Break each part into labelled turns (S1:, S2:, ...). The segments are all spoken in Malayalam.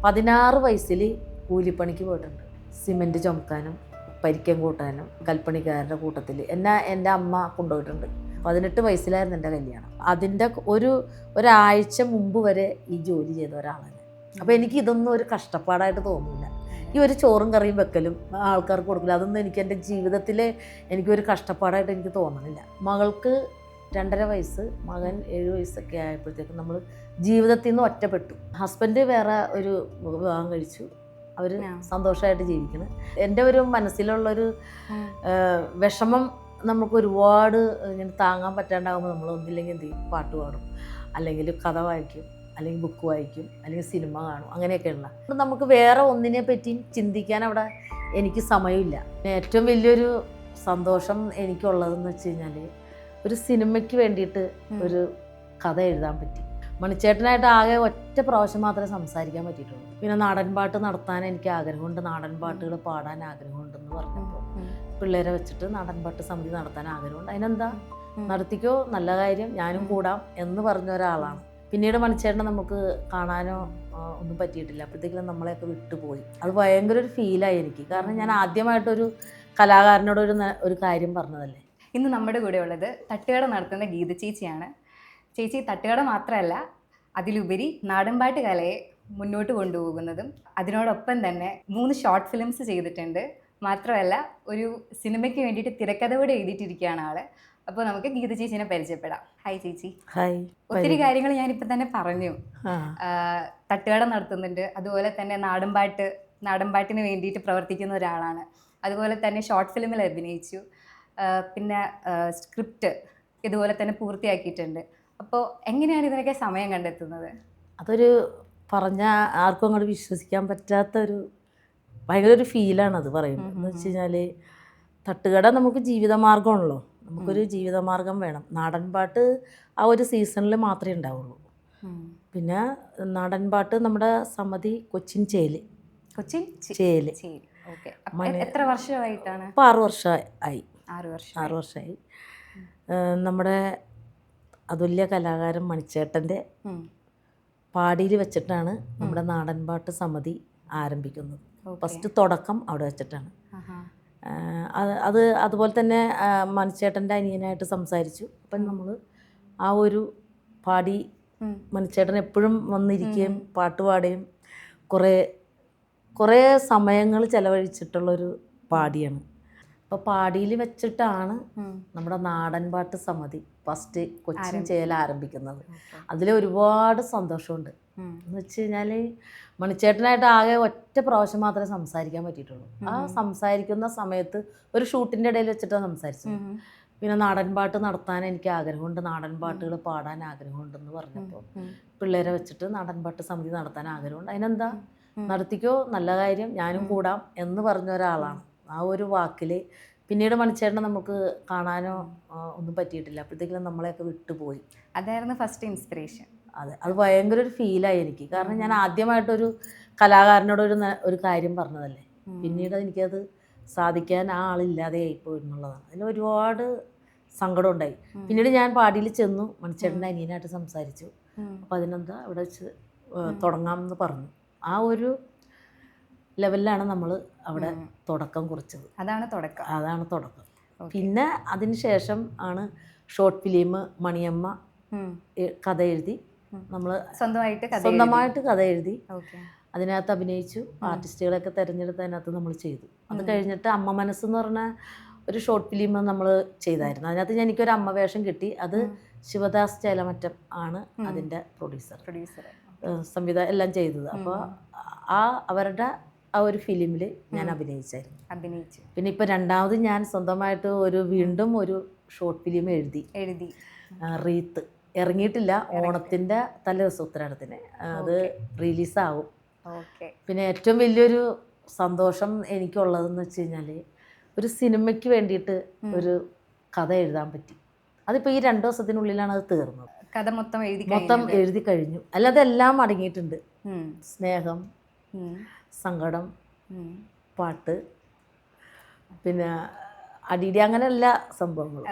S1: 16 വയസ്സിൽ കൂലിപ്പണിക്ക് പോയിട്ടുണ്ട്. സിമെൻറ്റ് ചുമക്കാനും പരിക്കം കൂട്ടാനും കൽപ്പണിക്കാരുടെ കൂട്ടത്തിൽ എൻ്റെ അമ്മ കൊണ്ടുപോയിട്ടുണ്ട്. 18 വയസ്സിലായിരുന്നു എൻ്റെ കല്യാണം. അതിൻ്റെ ഒരാഴ്ച മുമ്പ് വരെ ഈ ജോലി ചെയ്ത ഒരാളാണ്. അപ്പോൾ എനിക്ക് ഇതൊന്നും ഒരു കഷ്ടപ്പാടായിട്ട് തോന്നില്ല. ഈ ഒരു ചോറും കറിയും വെക്കലും ആൾക്കാർക്ക് കൊടുക്കില്ല, അതൊന്നും എനിക്ക് എൻ്റെ ജീവിതത്തിൽ എനിക്കൊരു കഷ്ടപ്പാടായിട്ട് എനിക്ക് തോന്നണില്ല. മകൾക്ക് 2.5 വയസ്സ്, മകൻ 7 വയസ്സൊക്കെ ആയപ്പോഴത്തേക്കും നമ്മൾ ജീവിതത്തിൽ നിന്ന് ഒറ്റപ്പെട്ടു. ഹസ്ബൻഡ് വേറെ ഒരു വിവാഹം കഴിച്ചു, അവർ സന്തോഷമായിട്ട് ജീവിക്കണം. എൻ്റെ ഒരു മനസ്സിലുള്ളൊരു വിഷമം നമുക്ക് ഒരുപാട് ഇങ്ങനെ താങ്ങാൻ പറ്റാണ്ടാകുമ്പോൾ നമ്മൾ ഒന്നില്ലെങ്കിൽ എന്ത് ചെയ്യും, പാട്ട് പാടും, അല്ലെങ്കിൽ കഥ വായിക്കും, അല്ലെങ്കിൽ ബുക്ക് വായിക്കും, അല്ലെങ്കിൽ സിനിമ കാണും, അങ്ങനെയൊക്കെയുള്ള. നമുക്ക് വേറെ ഒന്നിനെ പറ്റിയും ചിന്തിക്കാൻ അവിടെ എനിക്ക് സമയമില്ല. ഏറ്റവും വലിയൊരു സന്തോഷം എനിക്കുള്ളതെന്ന് വെച്ച് കഴിഞ്ഞാൽ ഒരു സിനിമയ്ക്ക് വേണ്ടിയിട്ട് ഒരു കഥ എഴുതാൻ പറ്റി. മണിച്ചേട്ടനായിട്ട് ആകെ ഒറ്റ പ്രാവശ്യം മാത്രമേ സംസാരിക്കാൻ പറ്റിയിട്ടുള്ളൂ. പിന്നെ നാടൻ പാട്ട് നടത്താൻ എനിക്ക് ആഗ്രഹമുണ്ട്, നാടൻ പാട്ടുകൾ പാടാൻ ആഗ്രഹമുണ്ടെന്ന് പറഞ്ഞപ്പോൾ പിള്ളേരെ വെച്ചിട്ട് നാടൻ പാട്ട് സമിതി നടത്താൻ ആഗ്രഹമുണ്ട്. അതിനെന്താ, നടത്തിക്കോ, നല്ല കാര്യം, ഞാനും കൂടാം എന്ന് പറഞ്ഞ ഒരാളാണ്. പിന്നീട് മണിച്ചേട്ടനെ നമുക്ക് കാണാനോ ഒന്നും പറ്റിയിട്ടില്ല. അപ്പോഴത്തേക്കും നമ്മളെയൊക്കെ വിട്ടുപോയി. അത് ഭയങ്കര ഒരു ഫീലായി എനിക്ക്. കാരണം ഞാൻ ആദ്യമായിട്ടൊരു കലാകാരനോട് ഒരു കാര്യം പറഞ്ഞതല്ലേ.
S2: ഇന്ന് നമ്മുടെ കൂടെ ഉള്ളത് തട്ടുകട നടത്തുന്ന ഗീത ചേച്ചിയാണ്. ചേച്ചി തട്ടുകട മാത്രമല്ല, അതിലുപരി നാടൻപാട്ട് കലയെ മുന്നോട്ട് കൊണ്ടുപോകുന്നതും അതിനോടൊപ്പം തന്നെ 3 ഷോർട്ട് ഫിലിംസ് ചെയ്തിട്ടുണ്ട്. മാത്രമല്ല ഒരു സിനിമയ്ക്ക് വേണ്ടിയിട്ട് തിരക്കഥ കൂടെ എഴുതിയിട്ടിരിക്കുകയാണ് ആള്. അപ്പോൾ നമുക്ക് ഗീത ചേച്ചീനെ പരിചയപ്പെടാം. ഹായ് ചേച്ചി.
S1: ഹായ്.
S2: ഒത്തിരി കാര്യങ്ങൾ ഞാനിപ്പോൾ തന്നെ പറഞ്ഞു. തട്ടുകട നടത്തുന്നുണ്ട്, അതുപോലെ തന്നെ നാടൻപാട്ടിന് വേണ്ടിയിട്ട് പ്രവർത്തിക്കുന്ന ഒരാളാണ്. അതുപോലെ തന്നെ ഷോർട്ട് ഫിലിമിൽ അഭിനയിച്ചു, പിന്നെ സ്ക്രിപ്റ്റ് ഇതുപോലെ തന്നെ പൂർത്തിയാക്കിയിട്ടുണ്ട്. അപ്പോൾ എങ്ങനെയാണ് ഇതിനൊക്കെ സമയം കണ്ടെത്തുന്നത്?
S1: അതൊരു പറഞ്ഞാൽ ആർക്കും അങ്ങോട്ട് വിശ്വസിക്കാൻ പറ്റാത്തൊരു ഭയങ്കര ഒരു ഫീലാണ് അത് പറയുന്നത്. എന്ന് വെച്ച് കഴിഞ്ഞാൽ തട്ടുകട നമുക്ക് ജീവിതമാർഗ്ഗമാണല്ലോ, നമുക്കൊരു ജീവിതമാർഗ്ഗം വേണം. നാടൻ പാട്ട് ആ ഒരു സീസണിൽ മാത്രമേ ഉണ്ടാവുള്ളൂ. പിന്നെ നാടൻ പാട്ട് നമ്മുടെ സമിതി കൊച്ചിൻ ചേല്.
S2: എത്ര വർഷമായിട്ടാണ്?
S1: ഇപ്പോൾ 6 വർഷമായി.
S2: 6
S1: വർഷമായി. നമ്മുടെ അതുല്യ കലാകാരൻ മണിച്ചേട്ടൻ്റെ പാടിയിൽ വെച്ചിട്ടാണ് നമ്മുടെ നാടൻപാട്ട് സമിതി ആരംഭിക്കുന്നത്. ഫസ്റ്റ് തുടക്കം അവിടെ വെച്ചിട്ടാണ്. അതുപോലെ തന്നെ മണിച്ചേട്ടൻ്റെ അനിയനായിട്ട് സംസാരിച്ചു. അപ്പം നമ്മൾ ആ ഒരു പാടി മണിച്ചേട്ടൻ എപ്പോഴും വന്നിരിക്കുകയും പാട്ട് പാടുകയും കുറേ സമയങ്ങൾ ചിലവഴിച്ചിട്ടുള്ളൊരു പാടിയാണ്. അപ്പോൾ പാടിയിൽ വെച്ചിട്ടാണ് നമ്മുടെ നാടൻപാട്ട് സമിതി ഫസ്റ്റ് കൊച്ചിൻ ചേല ആരംഭിക്കുന്നത്. അതിൽ ഒരുപാട് സന്തോഷമുണ്ട്. എന്ന് വെച്ച് കഴിഞ്ഞാൽ മണിച്ചേട്ടനായിട്ട് ആകെ ഒറ്റ പ്രാവശ്യം മാത്രമേ സംസാരിക്കാൻ പറ്റിയിട്ടുള്ളൂ. ആ സംസാരിക്കുന്ന സമയത്ത് ഒരു ഷൂട്ടിൻ്റെ ഇടയിൽ വെച്ചിട്ടാണ് സംസാരിച്ചത്. പിന്നെ നാടൻ പാട്ട് നടത്താൻ എനിക്ക് ആഗ്രഹമുണ്ട്, നാടൻ പാട്ടുകൾ പാടാൻ ആഗ്രഹമുണ്ടെന്ന് പറഞ്ഞപ്പോൾ പിള്ളേരെ വെച്ചിട്ട് നാടൻ പാട്ട് സമിതി നടത്താൻ ആഗ്രഹമുണ്ട്. അതിനെന്താ, നടത്തിക്കോ, നല്ല കാര്യം, ഞാനും കൂടാം എന്ന് പറഞ്ഞ ഒരാളാണ്. ആ ഒരു വാക്കിൽ പിന്നീട് മണിച്ചേട്ടനെ നമുക്ക് കാണാനോ ഒന്നും പറ്റിയിട്ടില്ല. അപ്പോഴത്തേക്കും നമ്മളെയൊക്കെ വിട്ടുപോയി.
S2: അതായിരുന്നു ഫസ്റ്റ് ഇൻസ്പിറേഷൻ.
S1: അതെ, അത് ഭയങ്കര ഒരു ഫീലായി എനിക്ക്. കാരണം ഞാൻ ആദ്യമായിട്ടൊരു കലാകാരനോട് ഒരു കാര്യം പറഞ്ഞതല്ലേ. പിന്നീട് എനിക്കത് സാധിക്കാൻ ആ ആളില്ലാതെ ആയിപ്പോയി എന്നുള്ളതാണ്. അതിൽ ഒരുപാട് സങ്കടം ഉണ്ടായി. പിന്നീട് ഞാൻ പാടിയിൽ ചെന്നു, മണിച്ചേട്ടൻ്റെ അനിയനായിട്ട് സംസാരിച്ചു. അപ്പോൾ അതിനെന്താ ഇവിടെ വെച്ച് തുടങ്ങാമെന്ന് പറഞ്ഞു. ആ ഒരു ലെവലിലാണ് നമ്മൾ അവിടെ തുടക്കം കുറിച്ചത്.
S2: അതാണ് തുടക്കം.
S1: പിന്നെ അതിന് ശേഷം ആണ് ഷോർട്ട് ഫിലിം മണിയമ്മ കഥ എഴുതി, നമ്മൾ സ്വന്തമായിട്ട് കഥ എഴുതി അതിനകത്ത് അഭിനയിച്ചു. ആർട്ടിസ്റ്റുകളൊക്കെ തിരഞ്ഞെടുത്ത് അതിനകത്ത് നമ്മൾ ചെയ്തു. അത് കഴിഞ്ഞിട്ട് അമ്മ മനസ്സെന്ന് പറഞ്ഞ ഒരു ഷോർട്ട് ഫിലിം നമ്മൾ ചെയ്തായിരുന്നു. അതിനകത്ത് എനിക്കൊരു അമ്മ വേഷം കിട്ടി. അത് ശിവദാസ് ചേലമറ്റം ആണ് അതിൻ്റെ പ്രൊഡ്യൂസർ, സംവിധാനം എല്ലാം ചെയ്തത്. അപ്പോൾ അവരുടെ ആ ഒരു ഫിലിമിൽ ഞാൻ അഭിനയിച്ചു. പിന്നെ ഇപ്പോൾ രണ്ടാമത് ഞാൻ സ്വന്തമായിട്ട് വീണ്ടും ഒരു ഷോർട്ട് ഫിലിം എഴുതി. റീത്ത് ഇറങ്ങിയിട്ടില്ല, ഓണത്തിൻ്റെ തലേദിവസം ഉത്തരാടത്തിന് അത് റിലീസാവും. പിന്നെ ഏറ്റവും വലിയൊരു സന്തോഷം എനിക്കുള്ളതെന്ന് വെച്ച് കഴിഞ്ഞാൽ ഒരു സിനിമയ്ക്ക് വേണ്ടിയിട്ട് ഒരു കഥ എഴുതാൻ പറ്റി. അതിപ്പോൾ ഈ 2 ദിവസത്തിനുള്ളിലാണ് അത് തീർന്നത്.
S2: കഥ മൊത്തം
S1: എഴുതി കഴിഞ്ഞു. അതെല്ലാം അടങ്ങിയിട്ടുണ്ട്. സ്നേഹം, സങ്കടം, പാട്ട്, പിന്നെ അടിയിടി, അങ്ങനെ എല്ലാ സംഭവങ്ങളും.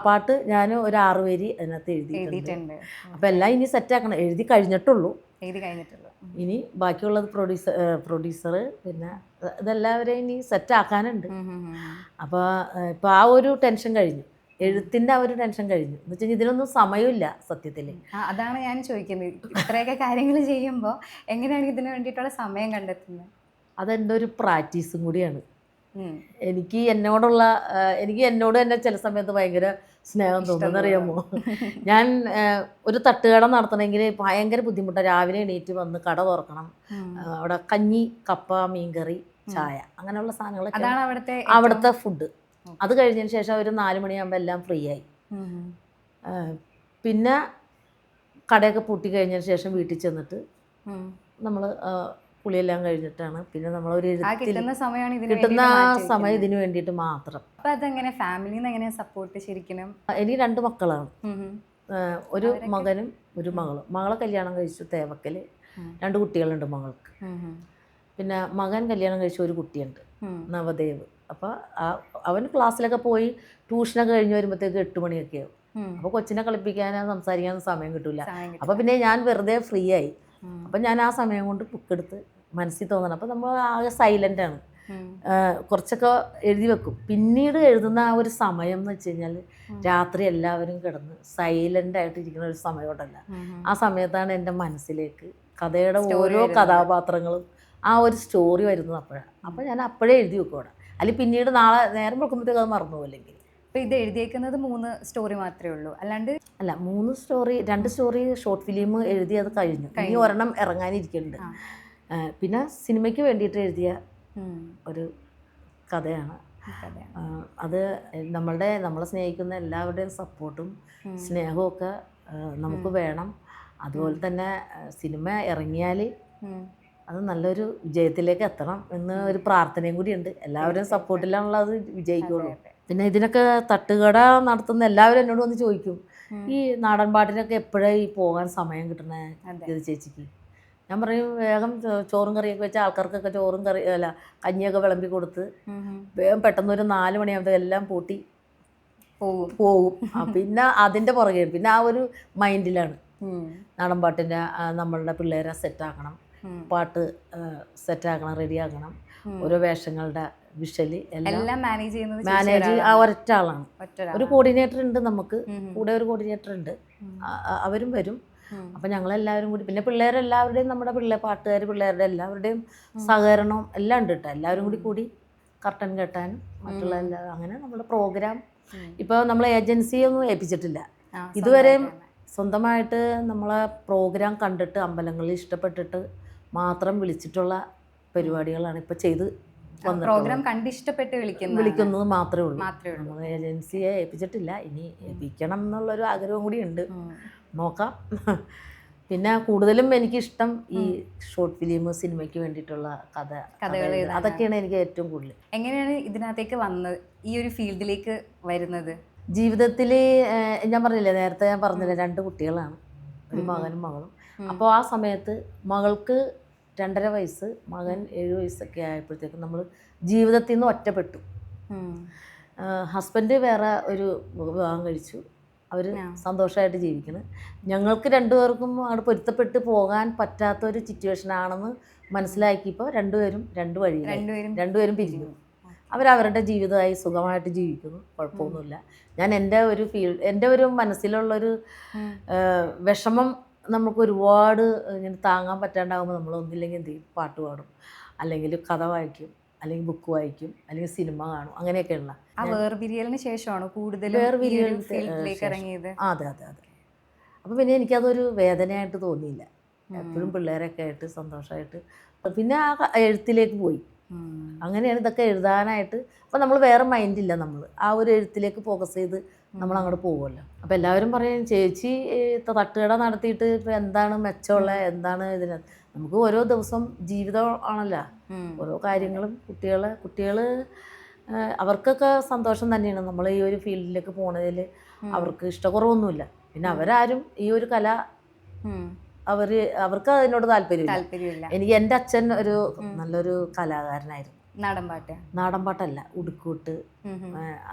S1: പാട്ട് ഞാൻ ഒരു 6 വരി അതിനകത്ത് എഴുതിയിട്ടുണ്ട്. അപ്പോൾ എല്ലാം ഇനി സെറ്റാക്കണം. എഴുതി കഴിഞ്ഞിട്ടുള്ളൂ.
S2: എഴുതി കഴിഞ്ഞിട്ടുള്ളൂ.
S1: ഇനി ബാക്കിയുള്ളത് പ്രൊഡ്യൂസർ പിന്നെ ഇതെല്ലാവരെയും ഇനി സെറ്റ് ആക്കാനുണ്ട്. അപ്പോൾ ഇപ്പോൾ ആ ഒരു ടെൻഷൻ കഴിഞ്ഞു, എഴുത്തിൻ്റെ ആ ഒരു ടെൻഷൻ കഴിഞ്ഞു. എന്ന് വെച്ചാൽ ഇതിനൊന്നും സമയമില്ല സത്യത്തിൽ.
S2: അതാണ് ഞാൻ ചോദിക്കുന്നത്, ഇത്രയൊക്കെ കാര്യങ്ങൾ ചെയ്യുമ്പോൾ എങ്ങനെയാണ് ഇതിന് വേണ്ടിയിട്ടുള്ള സമയം കണ്ടെത്തുന്നത്?
S1: അതെൻ്റെ ഒരു പ്രാക്ടീസും കൂടിയാണ്. എനിക്ക് എന്നോട് തന്നെ ചില സമയത്ത് ഭയങ്കര സ്നേഹം തോന്നുന്നറിയാമോ. ഞാൻ ഒരു തട്ടുകട നടത്തണമെങ്കിൽ ഭയങ്കര ബുദ്ധിമുട്ടാണ്. രാവിലെ എണീറ്റ് വന്ന് കട തുറക്കണം, അവിടെ കഞ്ഞി, കപ്പ, മീൻകറി, ചായ, അങ്ങനെയുള്ള സാധനങ്ങളൊക്കെ അവിടുത്തെ ഫുഡ്. അത് കഴിഞ്ഞതിന് ശേഷം ഒരു 4 മണിയാകുമ്പോൾ എല്ലാം ഫ്രീ ആയി. പിന്നെ കടയൊക്കെ പൂട്ടി കഴിഞ്ഞതിന് ശേഷം വീട്ടിൽ ചെന്നിട്ട് നമ്മൾ കുളിയെല്ലാം കഴിഞ്ഞിട്ടാണ് പിന്നെ നമ്മളൊരു കിട്ടുന്ന സമയം ഇതിന് വേണ്ടിയിട്ട് മാത്രം.
S2: അപ്പോൾ അതെങ്ങനെ ഫാമിലിന്ന് എങ്ങനെ സപ്പോർട്ട് ശരിക്കും?
S1: എനിക്ക് 2 മക്കളാണ്, ഒരു മകനും ഒരു മകളും. മകളെ കല്യാണം കഴിച്ചു തേവക്കൽ, 2 കുട്ടികളുണ്ട് മകൾക്ക്. പിന്നെ മകൻ കല്യാണം കഴിച്ച ഒരു കുട്ടിയുണ്ട്, നവദേവ്. അപ്പോൾ അവൻ ക്ലാസ്സിലൊക്കെ പോയി ട്യൂഷനൊക്കെ കഴിഞ്ഞ് വരുമ്പോഴത്തേക്ക് 8 മണിയൊക്കെ ആവും. അപ്പോൾ കൊച്ചിനെ കളിപ്പിക്കാനോ സംസാരിക്കാനോ സമയം കിട്ടില്ല. അപ്പോൾ പിന്നെ ഞാൻ വെറുതെ ഫ്രീ ആയി. അപ്പം ഞാൻ ആ സമയം കൊണ്ട് ബുക്കെടുത്ത് മനസ്സിൽ തോന്നണം. അപ്പോൾ നമ്മൾ ആകെ സൈലൻ്റാണ്. കുറച്ചൊക്കെ എഴുതി വെക്കും. പിന്നീട് എഴുതുന്ന ആ ഒരു സമയം എന്ന് വെച്ച് കഴിഞ്ഞാൽ രാത്രി എല്ലാവരും കിടന്ന് സൈലൻ്റായിട്ട് ഇരിക്കുന്ന ഒരു സമയമുണ്ടല്ല, ആ സമയത്താണ് എൻ്റെ മനസ്സിലേക്ക് കഥയുടെ ഓരോ കഥാപാത്രങ്ങളും ആ ഒരു സ്റ്റോറി വരുന്നത് അപ്പോഴാണ്. അപ്പോൾ ഞാൻ അപ്പോഴേ എഴുതി വെക്കും അവിടെ. അല്ലെങ്കിൽ പിന്നീട് നാളെ നേരം വെക്കുമ്പോഴത്തേക്ക് അത് മറന്നു പോയില്ലെങ്കിൽ.
S2: അപ്പോൾ ഇത് എഴുതിയേക്കുന്നത് 3 സ്റ്റോറി മാത്രമേ ഉള്ളൂ, അല്ലാണ്ട്?
S1: അല്ല, 3 സ്റ്റോറി, 2 സ്റ്റോറി ഷോർട്ട് ഫിലിം എഴുതി അത് കഴിഞ്ഞു. ഇനി ഒരെണ്ണം ഇറങ്ങാനിരിക്കുന്നുണ്ട്. പിന്നെ സിനിമയ്ക്ക് വേണ്ടിയിട്ട് എഴുതിയ ഒരു കഥയാണ് അത്. നമ്മളെ സ്നേഹിക്കുന്ന എല്ലാവരുടെയും സപ്പോർട്ടും സ്നേഹവും ഒക്കെ നമുക്ക് വേണം. അതുപോലെ തന്നെ സിനിമ ഇറങ്ങിയാൽ അത് നല്ലൊരു വിജയത്തിലേക്ക് എത്തണം എന്ന് ഒരു പ്രാർത്ഥനയും കൂടിയുണ്ട്. എല്ലാവരുടെയും സപ്പോർട്ടിലാണല്ലോ അത് വിജയിക്കുള്ളൂ. പിന്നെ ഇതിനൊക്കെ തട്ടുകട നടത്തുന്ന എല്ലാവരും എന്നോട് വന്ന് ചോദിക്കും, ഈ നാടൻ പാട്ടിനൊക്കെ എപ്പോഴാണ് ഈ പോകാൻ സമയം കിട്ടണേ ഇത് ചേച്ചിക്ക്? ഞാൻ പറയും, വേഗം ചോറും കറിയൊക്കെ വെച്ച് ആൾക്കാർക്കൊക്കെ ചോറും കറി കഞ്ഞിയൊക്കെ വിളമ്പി കൊടുത്ത് വേഗം പെട്ടെന്ന് ഒരു 4 മണിയാകുമ്പോൾ എല്ലാം പൂട്ടി പോകും. പിന്നെ അതിൻ്റെ പുറകെ പിന്നെ ആ ഒരു മൈൻഡിലാണ് നാടൻ പാട്ടിൻ്റെ നമ്മളുടെ പിള്ളേരെ സെറ്റാക്കണം, പാട്ട് സെറ്റാക്കണം, റെഡിയാക്കണം, ഓരോ വേഷങ്ങളുടെ വിഷ്വല് എല്ലാം മാനേജ് ആ ഒരൊറ്റ ആളാണ്. ഒരു കോർഡിനേറ്റർ ഉണ്ട് നമുക്ക് കൂടെ, ഒരു കോർഡിനേറ്റർ ഉണ്ട്, അവരും വരും. അപ്പം ഞങ്ങളെല്ലാവരും കൂടി, പിന്നെ പിള്ളേരെല്ലാവരുടെയും നമ്മുടെ പാട്ടുകാർ പിള്ളേരുടെ എല്ലാവരുടെയും സഹകരണവും എല്ലാം ഉണ്ട് കേട്ടോ. എല്ലാവരും കൂടി കർട്ടൻ കെട്ടാനും മറ്റുള്ള അങ്ങനെ നമ്മുടെ പ്രോഗ്രാം ഇപ്പോൾ നമ്മൾ ഏജൻസിയൊന്നും ഏൽപ്പിച്ചിട്ടില്ല ഇതുവരെയും. സ്വന്തമായിട്ട് നമ്മളെ പ്രോഗ്രാം കണ്ടിട്ട് അമ്പലങ്ങളിൽ ഇഷ്ടപ്പെട്ടിട്ട് മാത്രം വിളിച്ചിട്ടുള്ള പരിപാടികളാണ് ഇപ്പോൾ ചെയ്ത്
S2: പ്രോഗ്രാം കണ്ട് ഇഷ്ടപ്പെട്ട്
S1: വിളിക്കുന്നത് മാത്രമേ ഉള്ളൂ. നമ്മൾ ഏജൻസിയെ ഏൽപ്പിച്ചിട്ടില്ല. ഇനി ഏൽപ്പിക്കണം എന്നുള്ളൊരു ആഗ്രഹം കൂടി ഉണ്ട്, നോക്കാം. പിന്നെ കൂടുതലും എനിക്കിഷ്ടം ഈ ഷോർട്ട് ഫിലിം, സിനിമയ്ക്ക് വേണ്ടിയിട്ടുള്ള കഥകൾ, അതൊക്കെയാണ് എനിക്ക് ഏറ്റവും കൂടുതൽ.
S2: എങ്ങനെയാണ് ഇതിനകത്തേക്ക് വന്നത്, ഈ ഒരു ഫീൽഡിലേക്ക് വരുന്നത്?
S1: ജീവിതത്തിൽ ഞാൻ പറഞ്ഞില്ലേ, നേരത്തെ ഞാൻ പറഞ്ഞില്ലേ 2 കുട്ടികളാണ്, ഒരു മകനും മകളും. അപ്പോൾ ആ സമയത്ത് മകൾക്ക് 2.5 വയസ്സ്, മകൻ 7 വയസ്സൊക്കെ ആയപ്പോഴത്തേക്കും നമ്മൾ ജീവിതത്തിൽ നിന്ന് ഒറ്റപ്പെട്ടു. ഹസ്ബൻഡ് വേറെ ഒരു വിവാഹം കഴിച്ചു, അവർ സന്തോഷമായിട്ട് ജീവിക്കണം. ഞങ്ങൾക്ക് 2 പേർക്കും അവിടെ പൊരുത്തപ്പെട്ട് പോകാൻ പറ്റാത്തൊരു സിറ്റുവേഷനാണെന്ന് മനസ്സിലാക്കിയപ്പോൾ 2 പേരും 2 വഴിയിൽ 2 പേരും പിരിഞ്ഞു. അവരവരുടെ ജീവിതമായി സുഖമായിട്ട് ജീവിക്കുന്നു, കുഴപ്പമൊന്നുമില്ല. ഞാൻ എൻ്റെ ഒരു മനസ്സിലുള്ളൊരു വിഷമം നമുക്ക് ഒരുപാട് ഇങ്ങനെ താങ്ങാൻ പറ്റാണ്ടാകുമ്പോൾ നമ്മൾ ഒന്നില്ലെങ്കിൽ എന്ത് ചെയ്യും, പാട്ട് പാടും, അല്ലെങ്കിൽ കഥ വായിക്കും, അല്ലെങ്കിൽ ബുക്ക് വായിക്കും, അല്ലെങ്കിൽ സിനിമ കാണും, അങ്ങനെയൊക്കെയുള്ള.
S2: വേർപിരിയലിന് ശേഷമാണ് കൂടുതൽ ഇറങ്ങിയത്.
S1: അതെ. അപ്പോൾ പിന്നെ എനിക്കതൊരു വേദനയായിട്ട് തോന്നിയില്ല. എപ്പോഴും പിള്ളേരൊക്കെ ആയിട്ട് സന്തോഷമായിട്ട് പിന്നെ ആ എഴുത്തിലേക്ക് പോയി. അങ്ങനെയാണ് ഇതൊക്കെ എഴുതാനായിട്ട്. അപ്പോൾ നമ്മൾ വേറെ മൈൻഡില്ല, നമ്മൾ ആ ഒരു എഴുത്തിലേക്ക് ഫോക്കസ് ചെയ്ത് നമ്മൾ അങ്ങോട്ട് പോകുമല്ലോ. അപ്പോൾ എല്ലാവരും പറയും, ചേച്ചി തട്ടുകട നടത്തിയിട്ട് ഇപ്പോൾ എന്താണ് മെച്ചമുള്ള, എന്താണ് ഇതിനകത്ത്? നമുക്ക് ഓരോ ദിവസം ജീവിതം ആണല്ലോ, ഓരോ കാര്യങ്ങളും. കുട്ടികൾ അവർക്കൊക്കെ സന്തോഷം തന്നെയാണ് നമ്മൾ ഈ ഒരു ഫീൽഡിലേക്ക് പോണതിൽ. അവർക്ക് ഇഷ്ടക്കുറവൊന്നുമില്ല. പിന്നെ അവരാരും ഈ ഒരു കല അവർക്ക് അതിനോട് താല്പര്യമില്ല. എനിക്ക് എൻ്റെ അച്ഛൻ ഒരു നല്ലൊരു കലാകാരനായിരുന്നു. നാടൻ പാട്ടല്ല, ഉടുക്കൂട്ട്,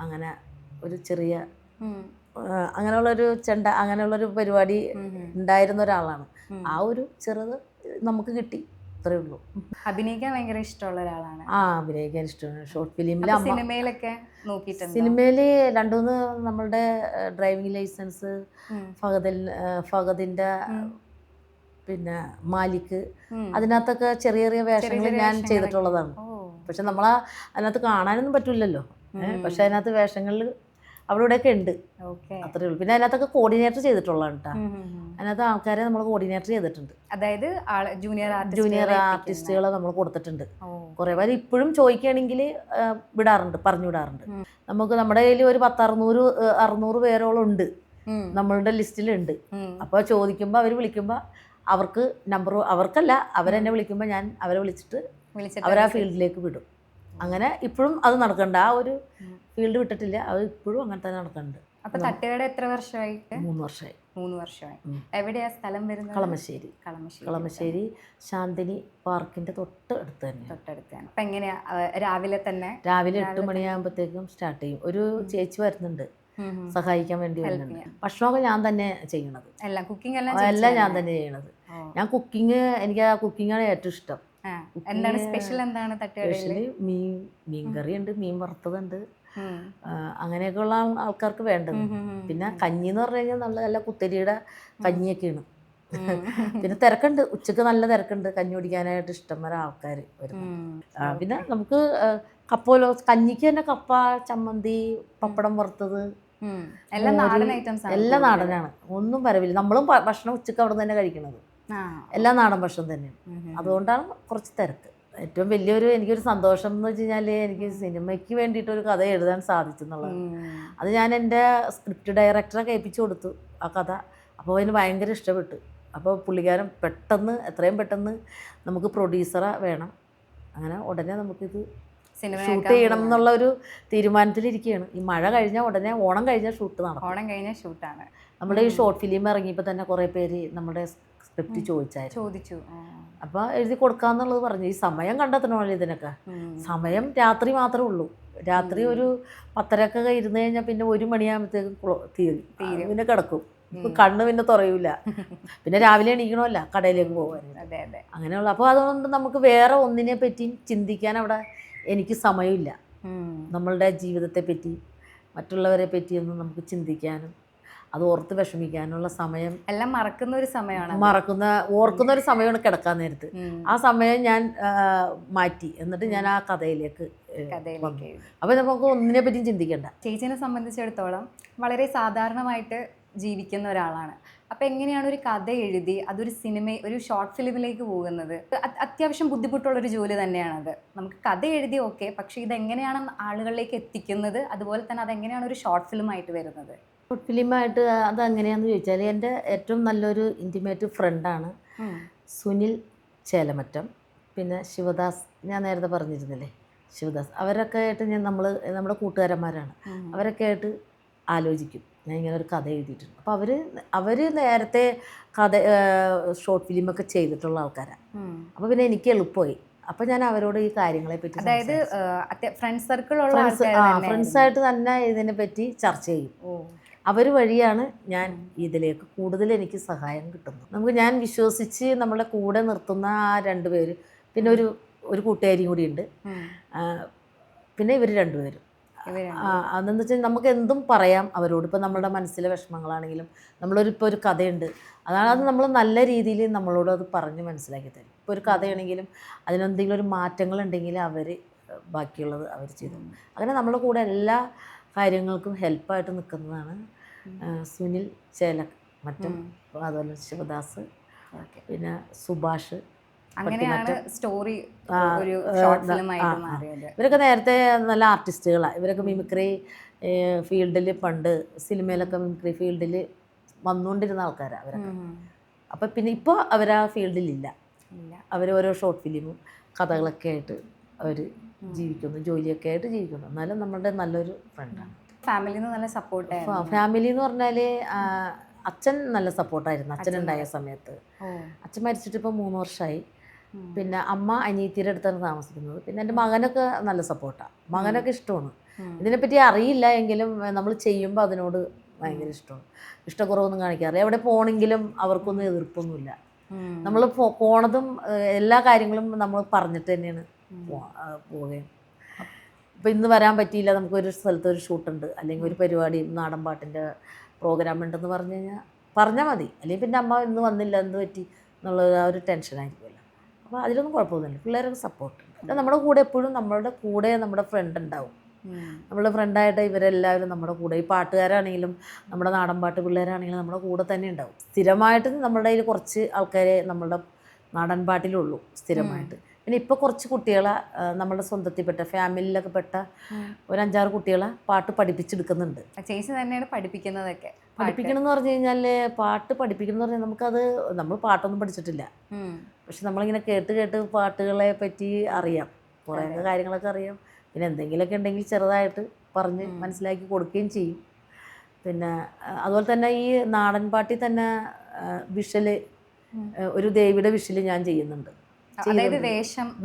S1: അങ്ങനെ ഒരു ചെറിയ അങ്ങനെയുള്ളൊരു ചെണ്ട അങ്ങനെയുള്ളൊരു പരിപാടി ഉണ്ടായിരുന്ന ഒരാളാണ്. ആ ഒരു ചെറുത് നമുക്ക് കിട്ടി, അത്രേ ഉള്ളൂ.
S2: അഭിനയിക്കാൻ ഭയങ്കര ഇഷ്ടമുള്ള ഒരാളാണ്.
S1: അഭിനയിക്കാൻ ഇഷ്ടമാണ്. ഷോർട്ട് ഫിലിമിൽ
S2: അപ്പൊ സിനിമയിലൊക്കെ നോക്കിയിട്ടുണ്ട്?
S1: സിനിമയിൽ രണ്ടുമൂന്ന് നമ്മളുടെ ഡ്രൈവിംഗ് ലൈസൻസ്, ഫഹദിൻ്റെ പിന്നെ മാലിക്, അതിനകത്തൊക്കെ ചെറിയ ചെറിയ വേഷങ്ങൾ ഞാൻ ചെയ്തിട്ടുള്ളതാണ്. പക്ഷെ നമ്മളാ അതിനകത്ത് കാണാനൊന്നും പറ്റില്ലല്ലോ. പക്ഷെ അതിനകത്ത് വേഷങ്ങളിൽ അവിടെ ഇവിടെയൊക്കെ ഉണ്ട്, അത്രേ ഉള്ളൂ. പിന്നെ അതിനകത്തൊക്കെ കോർഡിനേറ്റർ ചെയ്തിട്ടുള്ളതാണ് കേട്ടോ. അതിനകത്ത് ആൾക്കാരെ നമ്മൾ കോർഡിനേറ്റർ ചെയ്തിട്ടുണ്ട്.
S2: അതായത്
S1: ജൂനിയർ ആർട്ടിസ്റ്റുകളെ നമ്മൾ കൊടുത്തിട്ടുണ്ട്. കുറേ പേര് ഇപ്പോഴും ചോദിക്കുകയാണെങ്കിൽ വിടാറുണ്ട്, പറഞ്ഞു വിടാറുണ്ട്. നമുക്ക് നമ്മുടെ കയ്യിൽ ഒരു 600 പേരോളം ഉണ്ട്, നമ്മളുടെ ലിസ്റ്റിലുണ്ട്. അപ്പോൾ ചോദിക്കുമ്പോൾ അവർ വിളിക്കുമ്പോൾ അവർക്ക് നമ്പർ, അവർക്കല്ല, അവരെന്നെ വിളിക്കുമ്പോൾ ഞാൻ അവരെ വിളിച്ചിട്ട് അവരാ ഫീൽഡിലേക്ക് വിടും. അങ്ങനെ ഇപ്പോഴും അത് നടക്കണ്ട, ആ ഒരു ഫീൽഡ് വിട്ടിട്ടില്ല, അത് ഇപ്പോഴും അങ്ങനെ തന്നെ നടക്കുന്നുണ്ട്.
S2: അപ്പൊ തട്ടുകട എത്ര വർഷമായിട്ട്?
S1: 3 വർഷമായി.
S2: 3 വർഷമായി. എവിടെയാ സ്ഥലം വരുന്നത്?
S1: കളമശ്ശേരി ശാന്തിനി പാർക്കിന്റെ തൊട്ടടുത്ത് തന്നെ.
S2: അപ്പൊ എങ്ങനെയാ രാവിലെ
S1: 8 മണിയാകുമ്പോഴത്തേക്കും സ്റ്റാർട്ട് ചെയ്യും. ഒരു ചേച്ചി വരുന്നുണ്ട് സഹായിക്കാൻ വേണ്ടി വരുന്നുണ്ട്. ഭക്ഷണമൊക്കെ ഞാൻ തന്നെ ചെയ്യണത്,
S2: എല്ലാം കുക്കിംഗ്
S1: എല്ലാം ഞാൻ തന്നെ ചെയ്യണത്. ഞാൻ കുക്കിംഗ്, എനിക്ക് ആ കുക്കിംഗാണ് ഏറ്റവും ഇഷ്ടം.
S2: എന്താണ് സ്പെഷ്യൽ? എന്താണ് തട്ടുകടയില്?
S1: മീൻ കറി ഉണ്ട്, മീൻ വറുത്തതുണ്ട്, അങ്ങനെയൊക്കെയുള്ള ആൾക്കാർക്ക് വേണ്ടത്. പിന്നെ കഞ്ഞി എന്ന് പറഞ്ഞു കഴിഞ്ഞാൽ നല്ല കുത്തരിയുടെ കഞ്ഞിയൊക്കെയാണ്. പിന്നെ തിരക്കുണ്ട്, ഉച്ചക്ക് നല്ല തിരക്കുണ്ട്, കഞ്ഞി കുടിക്കാനായിട്ട് ഇഷ്ടംപോലെ ആൾക്കാർ വരുന്നു. പിന്നെ നമുക്ക് കപ്പോലോ, കഞ്ഞിക്ക് തന്നെ കപ്പ, ചമ്മന്തി, പപ്പടം വറുത്തത്,
S2: എല്ലാം നാടൻ ഐറ്റംസ്,
S1: എല്ലാം നാടനാണ്, ഒന്നും വരവില്ല. നമ്മളും ഭക്ഷണം ഉച്ചക്ക് അവിടെ തന്നെ കഴിക്കണത്, എല്ലാം നാടൻ ഭക്ഷണം തന്നെയാണ്. അതുകൊണ്ടാണ് കുറച്ച് തിരക്ക്. ഏറ്റവും വലിയൊരു എനിക്കൊരു സന്തോഷം എന്ന് വെച്ച് കഴിഞ്ഞാൽ, എനിക്ക് സിനിമയ്ക്ക് വേണ്ടിയിട്ടൊരു കഥ എഴുതാൻ സാധിച്ചു എന്നുള്ളത്. അത് ഞാൻ എൻ്റെ സ്ക്രിപ്റ്റ് ഡയറക്ടറെ കേൾപ്പിച്ചു കൊടുത്തു ആ കഥ. അപ്പോൾ അതിന് ഭയങ്കര ഇഷ്ടപ്പെട്ടു. അപ്പോൾ പുള്ളിക്കാരൻ എത്രയും പെട്ടെന്ന് നമുക്ക് പ്രൊഡ്യൂസറെ വേണം, അങ്ങനെ ഉടനെ നമുക്കിത് ഷൂട്ട് ചെയ്യണം എന്നുള്ള ഒരു തീരുമാനത്തിലിരിക്കുകയാണ്. ഈ മഴ കഴിഞ്ഞാൽ ഉടനെ, ഓണം കഴിഞ്ഞാൽ ഷൂട്ട് നടക്കും.
S2: ഓണം കഴിഞ്ഞാൽ ഷൂട്ടാണ്.
S1: നമ്മുടെ ഈ ഷോർട്ട് ഫിലിം ഇറങ്ങിയപ്പോൾ തന്നെ കുറേ പേര് നമ്മുടെ സ്ക്രിപ്റ്റ് ചോദിച്ചു. അപ്പോൾ എഴുതി കൊടുക്കാന്നുള്ളത് പറഞ്ഞു. ഈ സമയം കണ്ടെത്തണമല്ലോ ഇതിനൊക്കെ. സമയം രാത്രി മാത്രമേ ഉള്ളൂ. രാത്രി ഒരു 10:30 ഇരുന്ന് കഴിഞ്ഞാൽ പിന്നെ 1 മണിയാകുമ്പോഴത്തേക്കും തീരും, പിന്നെ കിടക്കും, കണ്ണ് പിന്നെ തുറയൂല. പിന്നെ രാവിലെ എണീക്കണമല്ല കടയിലേക്ക് പോകാൻ. അങ്ങനെയുള്ള. അപ്പോൾ അതുകൊണ്ട് നമുക്ക് വേറെ ഒന്നിനെ പറ്റിയും ചിന്തിക്കാൻ അവിടെ എനിക്ക് സമയമില്ല. നമ്മളുടെ ജീവിതത്തെ പറ്റി, മറ്റുള്ളവരെ പറ്റിയൊന്നും നമുക്ക് ചിന്തിക്കാനും അത് ഓർത്ത് വിഷമിക്കാനുള്ള സമയം, എല്ലാം
S2: മറക്കുന്ന ഒരു സമയമാണ്.
S1: ഓർക്കുന്ന ഒരു സമയമാണ് കിടക്കാൻ നേരത്ത്. ആ സമയം ഞാൻ മാറ്റി, എന്നിട്ട് ഞാൻ ആ കഥയിലേക്ക്. അപ്പോൾ നമുക്ക് ഒന്നിനെ പറ്റിയും ചിന്തിക്കണ്ട.
S2: ചേച്ചിനെ സംബന്ധിച്ചിടത്തോളം വളരെ സാധാരണമായിട്ട് ജീവിക്കുന്ന ഒരാളാണ്. അപ്പോൾ എങ്ങനെയാണ് ഒരു കഥ എഴുതി അതൊരു ഒരു ഷോർട്ട് ഫിലിമിലേക്ക് പോകുന്നത്? അത്യാവശ്യം ബുദ്ധിമുട്ടുള്ളൊരു ജോലി തന്നെയാണത്. നമുക്ക് കഥ എഴുതി ഓക്കെ, പക്ഷേ ഇതെങ്ങനെയാണ് ആളുകളിലേക്ക് എത്തിക്കുന്നത്, അതുപോലെ തന്നെ അതെങ്ങനെയാണ് ഒരു ഷോർട്ട് ഫിലിമായിട്ട് വരുന്നത്?
S1: ഷോർട്ട് ഫിലിമായിട്ട് അതെങ്ങനെയാണെന്ന് ചോദിച്ചാൽ, എൻ്റെ ഏറ്റവും നല്ലൊരു ഇൻറ്റിമേറ്റ് ഫ്രണ്ടാണ് സുനിൽ ചേലമറ്റം, പിന്നെ ശിവദാസ്, ഞാൻ നേരത്തെ പറഞ്ഞിരുന്നില്ലേ ശിവദാസ്, അവരൊക്കെ ആയിട്ട് നമ്മുടെ കൂട്ടുകാരന്മാരാണ്. അവരൊക്കെ ആയിട്ട് ആലോചിക്കും ഞാൻ ഇങ്ങനെ ഒരു കഥ എഴുതിയിട്ടുണ്ട്. അപ്പോൾ അവർ നേരത്തെ ഷോർട്ട് ഫിലിമൊക്കെ ചെയ്തിട്ടുള്ള ആൾക്കാരാണ്. അപ്പോൾ പിന്നെ എനിക്ക് എളുപ്പമായി. അപ്പോൾ ഞാൻ അവരോട് ഈ കാര്യങ്ങളെ പറ്റി,
S2: അതായത്
S1: ഫ്രണ്ട്സായിട്ട് തന്നെ ഇതിനെപ്പറ്റി ചർച്ച ചെയ്യും. അവർ വഴിയാണ് ഞാൻ ഇതിലേക്ക് കൂടുതൽ എനിക്ക് സഹായം കിട്ടുന്നത്. ഞാൻ വിശ്വസിച്ച് നമ്മളെ കൂടെ നിർത്തുന്ന ആ 2 പേര്, പിന്നെ ഒരു കൂട്ടുകാരിയും കൂടി ഉണ്ട്, പിന്നെ ഇവർ 2 പേരും. അതെന്ന് വെച്ചാൽ നമുക്ക് എന്തും പറയാം അവരോട്. ഇപ്പോൾ നമ്മളുടെ മനസ്സിലെ വിഷമങ്ങളാണെങ്കിലും, ഇപ്പോൾ ഒരു കഥയുണ്ട്, അത് നമ്മൾ നല്ല രീതിയിൽ നമ്മളോട് അത് പറഞ്ഞ് മനസ്സിലാക്കി തരും. ഇപ്പോൾ ഒരു കഥയാണെങ്കിലും അതിനെന്തെങ്കിലും ഒരു മാറ്റങ്ങളുണ്ടെങ്കിൽ ബാക്കിയുള്ളത് അവർ ചെയ്തു. അങ്ങനെ നമ്മുടെ കൂടെ എല്ലാ കാര്യങ്ങൾക്കും ഹെൽപ്പായിട്ട് നിൽക്കുന്നതാണ് സുനിൽ ചേലമറ്റം, അതുപോലെ ശിവദാസ്, പിന്നെ സുഭാഷ്.
S2: അങ്ങനെയാണ് സ്റ്റോറി ഒരു ഷോർട്ട് ഫിലിമായിട്ട് മാറിയത്.
S1: ഇവരൊക്കെ നേരത്തെ നല്ല ആർട്ടിസ്റ്റുകളാണ്. ഇവരൊക്കെ മിമിക്രി ഫീൽഡിൽ, പണ്ട് സിനിമയിലൊക്കെ മിമിക്രി ഫീൽഡിൽ വന്നുകൊണ്ടിരുന്ന ആൾക്കാരാണ് അവരൊക്കെ. അപ്പം പിന്നെ ഇപ്പോൾ അവരാ ഫീൽഡിലില്ല. അവർ ഓരോ ഷോർട്ട് ഫിലിമും കഥകളൊക്കെ ആയിട്ട് അവർ ജീവിക്കുന്നു, ജോലിയൊക്കെ ആയിട്ട് ജീവിക്കുന്നു. എന്നാലും നമ്മളുടെ നല്ലൊരു ഫ്രണ്ടാണ്.
S2: ഫാമിലിയിൽ നിന്ന് നല്ല സപ്പോർട്ടായിരുന്നു.
S1: ഫാമിലി എന്ന് പറഞ്ഞാൽ അച്ഛൻ നല്ല സപ്പോർട്ടായിരുന്നു. അച്ഛൻ ഉണ്ടായ സമയത്ത്, അച്ഛൻ മരിച്ചിട്ട് ഇപ്പോൾ 3 വർഷമായി. പിന്നെ അമ്മ അനിയത്തിയുടെ അടുത്താണ് താമസിക്കുന്നത്. പിന്നെ എൻ്റെ മകനൊക്കെ നല്ല സപ്പോർട്ടാണ്. മകനൊക്കെ ഇഷ്ടമാണ്. ഇതിനെപ്പറ്റി അറിയില്ല എങ്കിലും നമ്മൾ ചെയ്യുമ്പോൾ അതിനോട് ഭയങ്കര ഇഷ്ടമാണ്. ഇഷ്ടക്കുറവൊന്നും കാണിക്കാറില്ല. എവിടെ പോകണമെങ്കിലും അവർക്കൊന്നും എതിർപ്പൊന്നുമില്ല. നമ്മൾ പോണതും എല്ലാ കാര്യങ്ങളും നമ്മൾ പറഞ്ഞിട്ട് തന്നെയാണ് പോവുകയും. ഇപ്പോൾ ഇന്ന് വരാൻ പറ്റിയില്ല, നമുക്കൊരു സ്ഥലത്ത് ഒരു ഷൂട്ടുണ്ട്, അല്ലെങ്കിൽ ഒരു പരിപാടി നാടൻ പാട്ടിൻ്റെ പ്രോഗ്രാം ഉണ്ടെന്ന് പറഞ്ഞു കഴിഞ്ഞാൽ പറഞ്ഞാൽ മതി. അല്ലെങ്കിൽ പിന്നെ അമ്മ ഇന്ന് വന്നില്ല, എന്ത് പറ്റി എന്നുള്ള ആ ഒരു ടെൻഷനായിരിക്കുമല്ലോ. അപ്പോൾ അതിലൊന്നും കുഴപ്പമൊന്നുമില്ല. പിള്ളേരൊക്കെ സപ്പോർട്ട്. പിന്നെ നമ്മുടെ കൂടെ എപ്പോഴും നമ്മുടെ ഫ്രണ്ട് ഉണ്ടാവും. നമ്മുടെ ഫ്രണ്ടായിട്ട് ഇവരെല്ലാവരും നമ്മുടെ കൂടെ, ഈ പാട്ടുകാരാണെങ്കിലും നമ്മുടെ നാടൻ പാട്ട് പിള്ളേരാണെങ്കിലും നമ്മുടെ കൂടെ തന്നെ ഉണ്ടാവും. സ്ഥിരമായിട്ട് നമ്മുടെ കയ്യിൽ കുറച്ച് ആൾക്കാരെ നമ്മുടെ നാടൻ പാട്ടിലുള്ളൂ സ്ഥിരമായിട്ട്. പിന്നെ ഇപ്പോൾ കുറച്ച് കുട്ടികളെ നമ്മുടെ സ്വന്തത്തിൽപ്പെട്ട ഫാമിലിയിലൊക്കെ പെട്ട ഒരു 5-6 കുട്ടികളെ പാട്ട് പഠിപ്പിച്ചെടുക്കുന്നുണ്ട്.
S2: ചേച്ചി തന്നെയാണ് പഠിപ്പിക്കുന്നതൊക്കെ?
S1: പഠിപ്പിക്കണമെന്ന് പറഞ്ഞു കഴിഞ്ഞാൽ പാട്ട് പഠിപ്പിക്കണം എന്ന് പറഞ്ഞാൽ നമ്മൾ പാട്ടൊന്നും പഠിച്ചിട്ടില്ല. പക്ഷെ നമ്മളിങ്ങനെ കേട്ട് പാട്ടുകളെ പറ്റി അറിയാം, കുറേ കാര്യങ്ങളൊക്കെ അറിയാം. പിന്നെ എന്തെങ്കിലുമൊക്കെ ഉണ്ടെങ്കിൽ ചെറുതായിട്ട് പറഞ്ഞ് മനസ്സിലാക്കി കൊടുക്കുകയും ചെയ്യും. പിന്നെ അതുപോലെ തന്നെ ഈ നാടൻ പാട്ടിൽ തന്നെ വിഷല്, ഒരു ദേവിയുടെ വിഷല് ഞാൻ ചെയ്യുന്നുണ്ട്.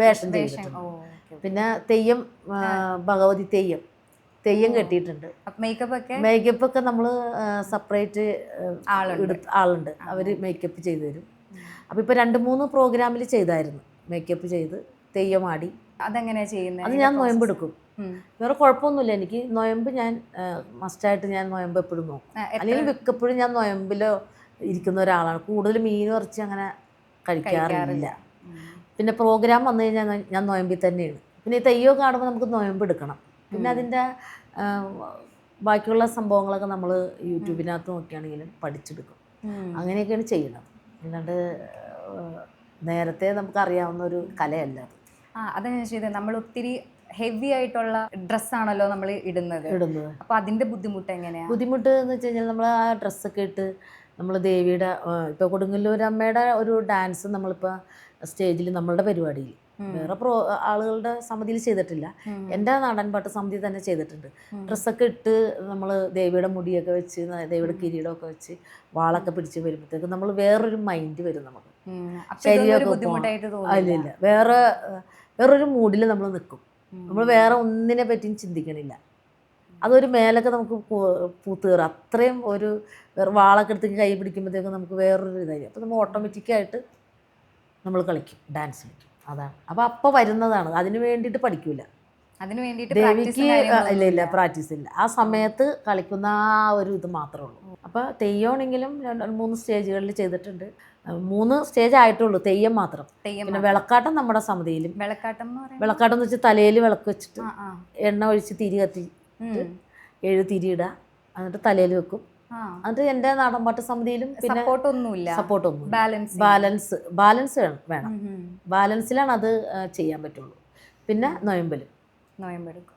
S1: വേഷം ചെയ്തിട്ടുണ്ട്. പിന്നെ തെയ്യം, ഭഗവതി തെയ്യം കെട്ടിയിട്ടുണ്ട്. മേക്കപ്പ് ഒക്കെ നമ്മൾ സെപ്പറേറ്റ് ആളുണ്ട്, അവർ മേക്കപ്പ് ചെയ്തു തരും. അപ്പോൾ ഇപ്പോൾ 2-3 പ്രോഗ്രാമിൽ ചെയ്തായിരുന്നു, മേക്കപ്പ് ചെയ്ത് തെയ്യമാടി.
S2: അതെങ്ങനെയാണ് ചെയ്യുന്നത്?
S1: അത് ഞാൻ നൊയമ്പെടുക്കും. വേറെ കുഴപ്പമൊന്നുമില്ല എനിക്ക്. നൊയമ്പ് ഞാൻ മസ്റ്റായിട്ട് ഞാൻ നൊയമ്പ് എപ്പോഴും നോക്കും. അല്ലെങ്കിൽ മിക്കപ്പോഴും ഞാൻ നൊയമ്പിലോ ഇരിക്കുന്ന ഒരാളാണ്. കൂടുതൽ മീനും ഇറച്ചി അങ്ങനെ കഴിക്കാറില്ല. പിന്നെ പ്രോഗ്രാം വന്നു കഴിഞ്ഞാൽ ഞാൻ നൊയമ്പിൽ തന്നെയാണ്. പിന്നെ ഈ തെയ്യമൊക്കെ കാണുമ്പോൾ നമുക്ക് നൊയമ്പ് എടുക്കണം. പിന്നെ അതിൻ്റെ ബാക്കിയുള്ള സംഭവങ്ങളൊക്കെ നമ്മൾ യൂട്യൂബിനകത്ത് നോക്കിയാണെങ്കിലും പഠിച്ചെടുക്കും. അങ്ങനെയൊക്കെയാണ് ചെയ്യുന്നത്. അല്ലാണ്ട് നേരത്തെ നമുക്കറിയാവുന്ന ഒരു കലയല്ല അത്.
S2: അതാണ് ചെയ്തത്. നമ്മൾ ഒത്തിരി ഹെവി ആയിട്ടുള്ള ഡ്രസ്സാണല്ലോ നമ്മൾ ഇടുന്നത്. അപ്പോൾ അതിൻ്റെ ബുദ്ധിമുട്ട് എങ്ങനെയാണ്?
S1: ബുദ്ധിമുട്ട് എന്ന് വെച്ച് കഴിഞ്ഞാൽ നമ്മൾ ആ ഡ്രസ്സൊക്കെ ഇട്ട് നമ്മൾ ദേവിയുടെ, ഇപ്പോൾ കൊടുങ്ങല്ലൂരമ്മയുടെ ഒരു ഡാൻസ് നമ്മളിപ്പോൾ സ്റ്റേജിൽ നമ്മളുടെ പരിപാടിയിൽ വേറെ ആളുകളുടെ സമിതിയിൽ ചെയ്തിട്ടില്ല, എൻ്റെ നാടൻ പാട്ട് സമിതി തന്നെ ചെയ്തിട്ടുണ്ട്. ഡ്രസ്സൊക്കെ ഇട്ട് നമ്മൾ ദേവിയുടെ മുടിയൊക്കെ വെച്ച്, ദേവിയുടെ കിരീടമൊക്കെ വെച്ച്, വാളൊക്കെ പിടിച്ച് വരുമ്പോഴത്തേക്ക് നമ്മൾ വേറൊരു മൈൻഡ് വരും നമുക്ക്. ശരീരമൊക്കെ ഇല്ല, വേറൊരു മൂഡിൽ നമ്മൾ നിൽക്കും. നമ്മൾ വേറെ ഒന്നിനെ പറ്റിയും ചിന്തിക്കണില്ല. അതൊരു മേലൊക്കെ നമുക്ക് പൂത്ത് കയറും. അത്രയും ഒരു വാളൊക്കെ എടുത്ത് കൈ പിടിക്കുമ്പോഴത്തേക്കും നമുക്ക് വേറൊരു ഇതായിരിക്കും. അപ്പോൾ നമ്മൾ ഓട്ടോമാറ്റിക്കായിട്ട് നമ്മൾ കളിക്കും, ഡാൻസ് കളിക്കും. അതാണ്. അപ്പോൾ വരുന്നതാണ്. അതിന് വേണ്ടിയിട്ട് പഠിക്കൂല, ദേവിക്ക് ഇല്ല പ്രാക്ടീസ് ഇല്ല. ആ സമയത്ത് കളിക്കുന്ന ആ ഒരു ഇത് മാത്രമേ ഉള്ളൂ. അപ്പോൾ തെയ്യമാണെങ്കിലും 2-3 സ്റ്റേജുകളിൽ ചെയ്തിട്ടുണ്ട്. 3 സ്റ്റേജ് ആയിട്ടുള്ളൂ തെയ്യം മാത്രം. പിന്നെ വിളക്കാട്ടം നമ്മുടെ സമിതിയിലും. വിളക്കാട്ടം എന്ന് വെച്ചാൽ തലയിൽ വിളക്ക് വെച്ചിട്ട് എണ്ണ ഒഴിച്ച് തിരി കത്തിട്ട് 7 തിരിയിടുക, എന്നിട്ട് തലയിൽ വെക്കും. അത് എൻ്റെ നാടൻപാട്ട് സമിതിയിലും. പിന്നെ സപ്പോർട്ടൊന്നും ബാലൻസ് വേണം. ബാലൻസിലാണ് അത് ചെയ്യാൻ പറ്റുള്ളൂ. പിന്നെ നൊയമ്പെടുക്കും.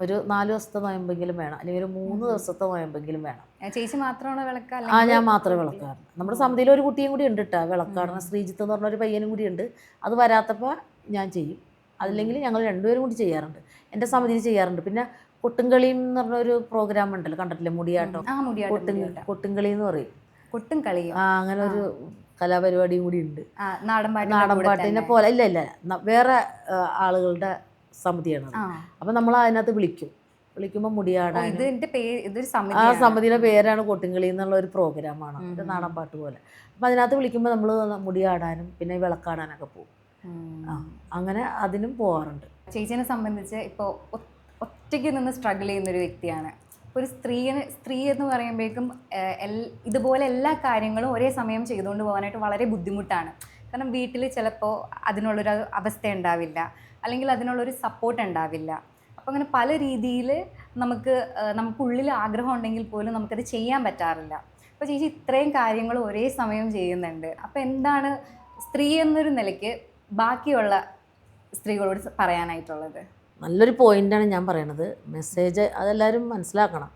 S1: ഒരു 4 ദിവസത്തെ നൊയമ്പെങ്കിലും വേണം, അല്ലെങ്കിൽ ഒരു 3 ദിവസത്തെ നൊയമ്പെങ്കിലും വേണം.
S2: ചേച്ചി മാത്രമാണോ വിളക്ക്?
S1: ഞാൻ മാത്രമേ വിളക്കാറുണ്ട്. നമ്മുടെ സമിതിയിൽ ഒരു കുട്ടിയും കൂടി ഉണ്ട് കേട്ടോ വിളക്കാടുന്ന, ശ്രീജിത്ത് എന്ന് പറഞ്ഞൊരു പയ്യനും കൂടി ഉണ്ട്. അത് വരാത്തപ്പോൾ ഞാൻ ചെയ്യും. അതില്ലെങ്കിൽ ഞങ്ങൾ 2 പേരും കൂടി ചെയ്യാറുണ്ട്, എൻ്റെ സമിതിയിൽ ചെയ്യാറുണ്ട്. പിന്നെ കൊട്ടുംകളി എന്ന് പറഞ്ഞൊരു പ്രോഗ്രാം ഉണ്ടല്ലോ, കണ്ടിട്ടില്ലേ? മുടിയാട്ടം, കൊട്ടുംകളി എന്ന് പറയും. അങ്ങനെ ഒരു കലാപരിപാടിയും കൂടി ഉണ്ട്. നാടൻപാട്ടിനെ പോലെ ഇല്ല, വേറെ ആളുകളുടെ സമിതിയാണ്. അപ്പം നമ്മൾ അതിനകത്ത് വിളിക്കുമ്പോൾ മുടിയാടാൻ, ആ സമിതിയുടെ പേരാണ് കൊട്ടുംകളി എന്നുള്ള ഒരു പ്രോഗ്രാമാണ്, ഒരു നാടൻപാട്ട് പോലെ. അപ്പം അതിനകത്ത് വിളിക്കുമ്പോൾ നമ്മൾ മുടിയാടാനും പിന്നെ വിളക്കാടാനൊക്കെ പോകും. അങ്ങനെ അതിനും പോകാറുണ്ട്.
S2: ചേച്ചിനെ സംബന്ധിച്ച് ഇപ്പോൾ ഒറ്റയ്ക്ക് നിന്ന് സ്ട്രഗിൾ ചെയ്യുന്നൊരു വ്യക്തിയാണ്. ഒരു സ്ത്രീ എന്ന് പറയുമ്പോഴേക്കും ഇതുപോലെ എല്ലാ കാര്യങ്ങളും ഒരേ സമയം ചെയ്തുകൊണ്ട് പോകാനായിട്ട് വളരെ ബുദ്ധിമുട്ടാണ്. കാരണം വീട്ടിൽ ചിലപ്പോൾ അതിനുള്ളൊരു അവസ്ഥ ഉണ്ടാവില്ല, അല്ലെങ്കിൽ അതിനുള്ളൊരു സപ്പോർട്ട് ഉണ്ടാവില്ല. അപ്പോൾ അങ്ങനെ പല രീതിയിൽ നമുക്കുള്ളിൽ ആഗ്രഹം ഉണ്ടെങ്കിൽ പോലും നമുക്കത് ചെയ്യാൻ പറ്റാറില്ല. അപ്പോൾ ചേച്ചി ഇത്രയും കാര്യങ്ങൾ ഒരേ സമയം ചെയ്യുന്നുണ്ട്. അപ്പോൾ എന്താണ് സ്ത്രീ എന്നൊരു നിലയ്ക്ക് ബാക്കിയുള്ള സ്ത്രീകളോട് പറയാനായിട്ടുള്ളത്?
S1: നല്ലൊരു പോയിൻ്റാണ് ഞാൻ പറയണത്. മെസ്സേജ് അതെല്ലാവരും മനസ്സിലാക്കണം.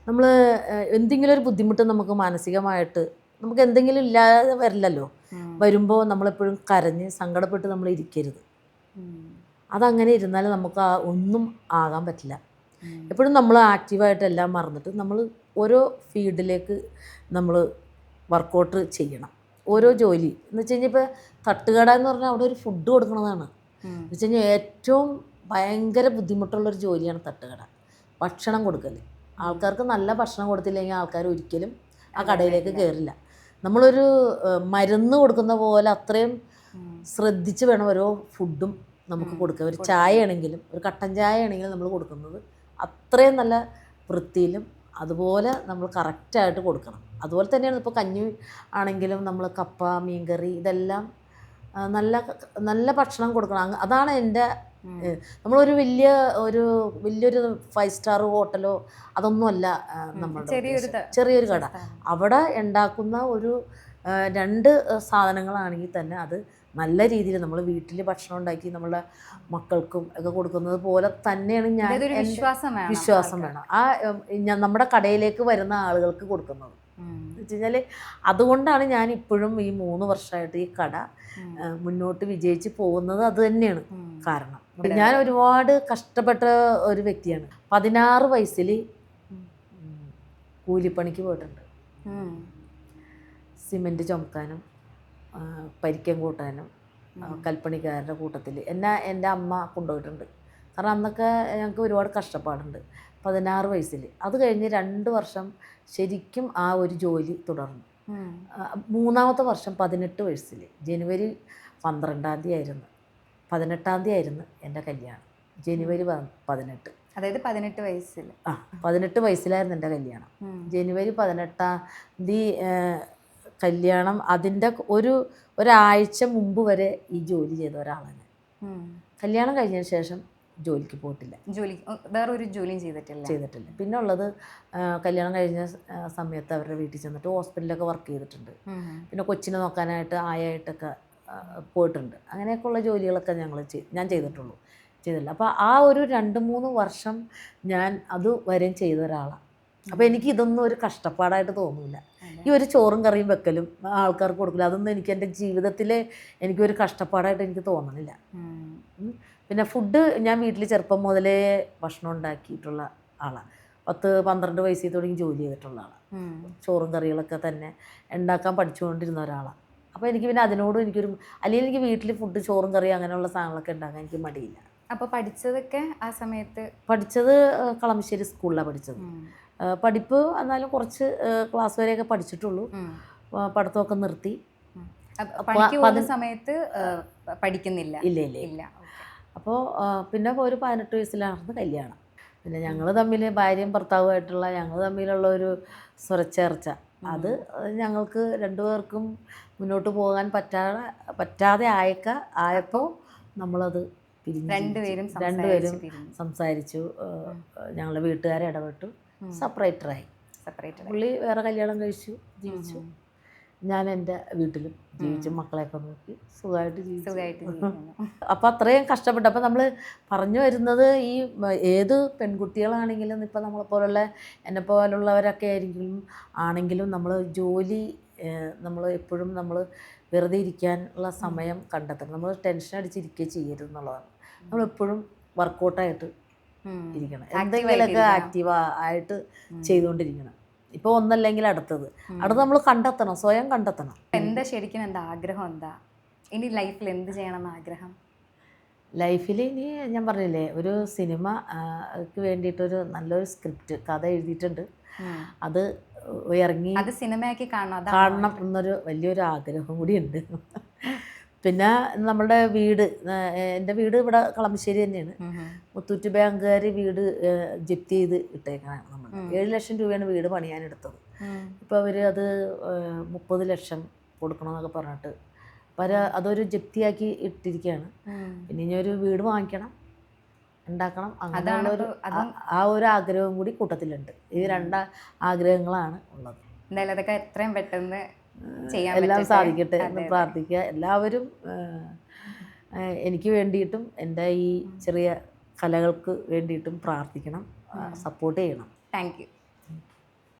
S1: നമ്മൾ എന്തെങ്കിലും ഒരു ബുദ്ധിമുട്ട് നമുക്ക് മാനസികമായിട്ട് നമുക്ക് എന്തെങ്കിലും ഇല്ലാതെ വരില്ലല്ലോ. വരുമ്പോൾ നമ്മളെപ്പോഴും കരഞ്ഞ് സങ്കടപ്പെട്ട് നമ്മൾ ഇരിക്കരുത്. അതങ്ങനെ ഇരുന്നാൽ നമുക്ക് ഒന്നും ആകാൻ പറ്റില്ല. എപ്പോഴും നമ്മൾ ആക്റ്റീവായിട്ട് എല്ലാം മറന്നിട്ട് നമ്മൾ ഓരോ ഫീൽഡിലേക്ക് നമ്മൾ വർക്കൗട്ട് ചെയ്യണം. ഓരോ ജോലി എന്ന് വെച്ച് കഴിഞ്ഞാൽ ഇപ്പോൾ തട്ടുകട എന്ന് പറഞ്ഞാൽ അവിടെ ഒരു ഫുഡ് കൊടുക്കണതാണ്. എന്ന് വെച്ച് കഴിഞ്ഞാൽ ഏറ്റവും ഭയങ്കര ബുദ്ധിമുട്ടുള്ളൊരു ജോലിയാണ് തട്ടുകട, ഭക്ഷണം കൊടുക്കൽ. ആൾക്കാർക്ക് നല്ല ഭക്ഷണം കൊടുത്തില്ലെങ്കിൽ ആൾക്കാർ ഒരിക്കലും ആ കടയിലേക്ക് കയറില്ല. നമ്മളൊരു മരുന്ന് കൊടുക്കുന്ന പോലെ അത്രയും ശ്രദ്ധിച്ച് വേണം ഓരോ ഫുഡും നമുക്ക് കൊടുക്കുക. ഒരു ചായ ആണെങ്കിലും ഒരു കട്ടൻ ചായ ആണെങ്കിലും നമ്മൾ കൊടുക്കുന്നത് അത്രയും നല്ല വൃത്തിയിലും അതുപോലെ നമ്മൾ കറക്റ്റായിട്ട് കൊടുക്കണം. അതുപോലെ തന്നെയാണ് ഇപ്പോൾ കഞ്ഞി ആണെങ്കിലും നമ്മൾ കപ്പ, മീൻകറി ഇതെല്ലാം നല്ല നല്ല ഭക്ഷണം കൊടുക്കണം. അതാണ് എൻ്റെ നമ്മളൊരു വലിയൊരു 5 സ്റ്റാർ ഹോട്ടലോ അതൊന്നുമല്ല നമ്മളുടെ ചെറിയൊരു കട. അവിടെ ഉണ്ടാക്കുന്ന ഒരു 2 സാധനങ്ങളാണെങ്കിൽ തന്നെ അത് നല്ല രീതിയിൽ നമ്മൾ വീട്ടിൽ ഭക്ഷണം ഉണ്ടാക്കി നമ്മളെ മക്കൾക്കും ഒക്കെ കൊടുക്കുന്നത് പോലെ തന്നെയാണ് ഞാൻ വിശ്വാസം വേണം നമ്മുടെ കടയിലേക്ക് വരുന്ന ആളുകൾക്ക് കൊടുക്കുന്നത്. എന്ന് വെച്ച് കഴിഞ്ഞാൽ അതുകൊണ്ടാണ് ഞാൻ ഇപ്പോഴും ഈ 3 വർഷമായിട്ട് ഈ കട മുന്നോട്ട് വിജയിച്ച് പോകുന്നത്. അത് തന്നെയാണ് കാരണം. ഞാൻ ഒരുപാട് കഷ്ടപ്പെട്ട ഒരു വ്യക്തിയാണ്. 16 വയസ്സിൽ കൂലിപ്പണിക്ക് പോയിട്ടുണ്ട്. സിമെൻറ്റ് ചുമക്കാനും പരിക്കൻ കൂട്ടാനും കൽപ്പണിക്കാരുടെ കൂട്ടത്തിൽ എൻ്റെ അമ്മ കൊണ്ടുപോയിട്ടുണ്ട്. കാരണം അന്നൊക്കെ ഞങ്ങൾക്ക് ഒരുപാട് കഷ്ടപ്പാടുണ്ട്. 16 വയസ്സിൽ അത് കഴിഞ്ഞ് 2 വർഷം ശരിക്കും ആ ഒരു ജോലി തുടർന്നു. 3-ാമത്തെ വർഷം 18 വയസ്സിൽ ജനുവരി 12-ാം തീയതി ആയിരുന്നു 18-ാം തീയതി ആയിരുന്നു എൻ്റെ കല്യാണം. ജനുവരി 18,
S2: അതായത് 18 വയസ്സിൽ
S1: 18 വയസ്സിലായിരുന്നു എൻ്റെ കല്യാണം. ജനുവരി 18-ാം തീയതി കല്യാണം. അതിൻ്റെ ഒരാഴ്ച മുമ്പ് വരെ ഈ ജോലി ചെയ്ത ഒരാളാണ്. കല്യാണം കഴിഞ്ഞതിന് ശേഷം ജോലിക്ക് പോയിട്ടില്ല.
S2: വേറൊരു ജോലിയും ചെയ്തിട്ടില്ല.
S1: പിന്നെ ഉള്ളത് കല്യാണം കഴിഞ്ഞ സമയത്ത് അവരുടെ വീട്ടിൽ ചെന്നിട്ട് ഹോസ്പിറ്റലിലൊക്കെ വർക്ക് ചെയ്തിട്ടുണ്ട്. പിന്നെ കൊച്ചിനെ നോക്കാനായിട്ട് ആയായിട്ടൊക്കെ പോയിട്ടുണ്ട്. അങ്ങനെയൊക്കെയുള്ള ജോലികളൊക്കെ ഞാൻ ചെയ്തിട്ടില്ല. അപ്പോൾ ആ ഒരു 2-3 വർഷം ഞാൻ അത് വരെയും ചെയ്ത ഒരാളാണ്. അപ്പോൾ എനിക്ക് ഇതൊന്നും ഒരു കഷ്ടപ്പാടായിട്ട് തോന്നില്ല. ഈ ഒരു ചോറും കറിയും വെക്കലും ആൾക്കാർക്ക് കൊടുക്കില്ല, അതൊന്നും എനിക്ക് എൻ്റെ ജീവിതത്തിൽ എനിക്കൊരു കഷ്ടപ്പാടായിട്ട് എനിക്ക് തോന്നണില്ല. പിന്നെ ഫുഡ് ഞാൻ വീട്ടിൽ ചെറുപ്പം മുതലേ ഭക്ഷണം ഉണ്ടാക്കിയിട്ടുള്ള ആളാണ്. 10-12 വയസ്സിൽ തുടങ്ങി ജോലി ചെയ്തിട്ടുള്ള ആളാണ്. ചോറും കറികളൊക്കെ തന്നെ ഉണ്ടാക്കാൻ പഠിച്ചുകൊണ്ടിരുന്ന ഒരാളാണ്. അപ്പോൾ എനിക്ക് പിന്നെ അതിനോടും അല്ലെങ്കിൽ എനിക്ക് വീട്ടിൽ ഫുഡ് ചോറും കറിയും അങ്ങനെയുള്ള സാധനങ്ങളൊക്കെ ഉണ്ടാക്കാൻ എനിക്ക് മടിയില്ല.
S2: അപ്പോൾ പഠിച്ചതൊക്കെ ആ സമയത്ത്
S1: പഠിച്ചത് കളമശ്ശേരി സ്കൂളിലാണ് പഠിച്ചത്. പഠിപ്പ് എന്നാലും കുറച്ച് ക്ലാസ് വരെയൊക്കെ പഠിച്ചിട്ടുള്ളൂ. പഠിത്തമൊക്കെ നിർത്തി.
S2: സമയത്ത് പഠിക്കുന്നില്ല.
S1: ഇല്ല. അപ്പോൾ പിന്നെ ഒരു 18 വയസ്സിലായിരുന്നു കല്യാണം. പിന്നെ ഞങ്ങൾ തമ്മിൽ ഭാര്യയും ഭർത്താവുമായിട്ടുള്ള ഞങ്ങൾ തമ്മിലുള്ള ഒരു സ്വരച്ചേർച്ച അത് ഞങ്ങൾക്ക് 2 പേർക്കും മുന്നോട്ട് പോകാൻ പറ്റാതെ ആയപ്പോൾ നമ്മളത്
S2: രണ്ടുപേരും
S1: സംസാരിച്ചു. ഞങ്ങളുടെ വീട്ടുകാരെ ഇടപെട്ടു, സെപ്പറേറ്ററായി. പുള്ളി വേറെ കല്യാണം കഴിച്ചു, ജീവിച്ചു. ഞാൻ എൻ്റെ വീട്ടിലും ജീവിച്ചു, മക്കളെയൊക്കെ നോക്കി സുഖമായിട്ട് ജീവിച്ചു. അപ്പോൾ അത്രയും കഷ്ടപ്പെട്ടു. അപ്പോൾ നമ്മൾ പറഞ്ഞു വരുന്നത് ഈ ഏത് പെൺകുട്ടികളാണെങ്കിലും ഇപ്പോൾ നമ്മളെപ്പോലുള്ള എന്നെപ്പോലുള്ളവരൊക്കെ ആണെങ്കിലും നമ്മൾ ജോലി നമ്മൾ എപ്പോഴും നമ്മൾ വെറുതെ ഇരിക്കാനുള്ള സമയം കണ്ടെത്തണം. നമ്മൾ ടെൻഷൻ അടിച്ചിരിക്കുകയും ചെയ്യരുത് എന്നുള്ളതാണ്. നമ്മളെപ്പോഴും വർക്കൗട്ടായിട്ട് ഇരിക്കണം, എന്തെങ്കിലുമൊക്കെ ആക്റ്റീവായിട്ട് ചെയ്തുകൊണ്ടിരിക്കണം. ഇപ്പോൾ ഒന്നല്ലെങ്കിൽ അടുത്തത് നമ്മൾ കണ്ടെത്തണം, സ്വയം കണ്ടെത്തണം.
S2: ശരിക്കും എന്താ ആഗ്രഹം? എന്താ ഇനി ലൈഫിൽ എന്ത് ചെയ്യണമെന്ന് ആഗ്രഹം?
S1: ലൈഫിൽ ഇനി ഞാൻ പറഞ്ഞില്ലേ, ഒരു സിനിമക്ക് വേണ്ടിയിട്ടൊരു നല്ലൊരു സ്ക്രിപ്റ്റ് കഥ എഴുതിയിട്ടുണ്ട്. അത് ഇറങ്ങി
S2: അത് സിനിമയാക്കി
S1: കാണണം എന്നൊരു വലിയൊരു ആഗ്രഹം കൂടിയുണ്ട്. പിന്നെ നമ്മുടെ വീട്, എൻ്റെ വീട് ഇവിടെ കളമശ്ശേരി തന്നെയാണ്. മുത്തൂറ്റ് ബാങ്കുകാർ വീട് ജപ്തി ചെയ്ത് ഇട്ടേക്കാണ്. നമ്മൾ 7 ലക്ഷം രൂപയാണ് വീട് പണിയാനെടുത്തത്. ഇപ്പോൾ അവർ അത് 30 ലക്ഷം കൊടുക്കണമെന്നൊക്കെ പറഞ്ഞിട്ട് അതൊരു ജപ്തിയാക്കി ഇട്ടിരിക്കുകയാണ്. പിന്നെ ഇനി ഒരു വീട് വാങ്ങിക്കണം, ഉണ്ടാക്കണം, അങ്ങനെയുള്ളൊരു ആ ഒരു ആഗ്രഹവും കൂടി കൂട്ടത്തിലുണ്ട്. ഈ 2 ആഗ്രഹങ്ങളാണ് ഉള്ളത്.
S2: എന്തായാലും അതൊക്കെ എത്രയും പെട്ടെന്ന്
S1: എല്ലാം സാധിക്കട്ടെ എന്ന് പ്രാർത്ഥിക്കുക. എല്ലാവരും എനിക്ക് വേണ്ടിയിട്ടും എൻ്റെ ഈ ചെറിയ കലകൾക്ക് വേണ്ടിയിട്ടും പ്രാർത്ഥിക്കണം, സപ്പോർട്ട് ചെയ്യണം.
S2: Thank you.